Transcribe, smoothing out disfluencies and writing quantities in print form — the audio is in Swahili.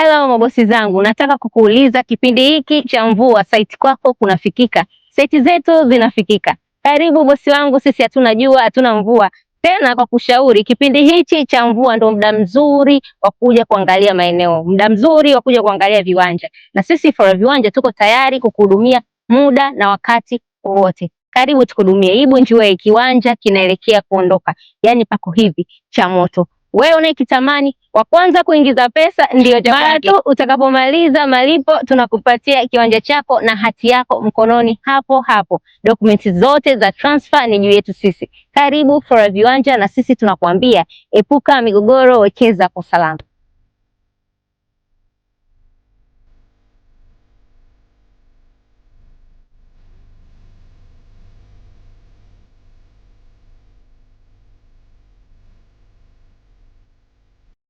Hello mabosi zangu, nataka kukuuliza kipindi hiki cha mvua site kwako kunafikika? Site zetu zinafikika. Karibu bosi wangu, sisi hatuna jua, hatuna mvua. Tena kwa kushauri, kipindi hichi cha mvua ndo muda mzuri wa kuja kuangalia maeneo, muda mzuri wa kuja kuangalia viwanja. Na sisi Fora Viwanja tuko tayari kukuhudumia muda na wakati wowote. Karibu tukuhudumie. Ibunjuwei kiwanja kinaelekea kuondoka. Yaani pako hivi cha moto. Wewe unayekitamani wa kwanza kuingiza pesa ndio mara tu utakapomaliza malipo tunakupatia kiwanja chako na hati yako mkononi hapo hapo. Dokumenti zote za transfer ni juu yetu sisi. Karibu Fora Viwanja na sisi tunakuambia epuka migogoro, wekeza kwa salama.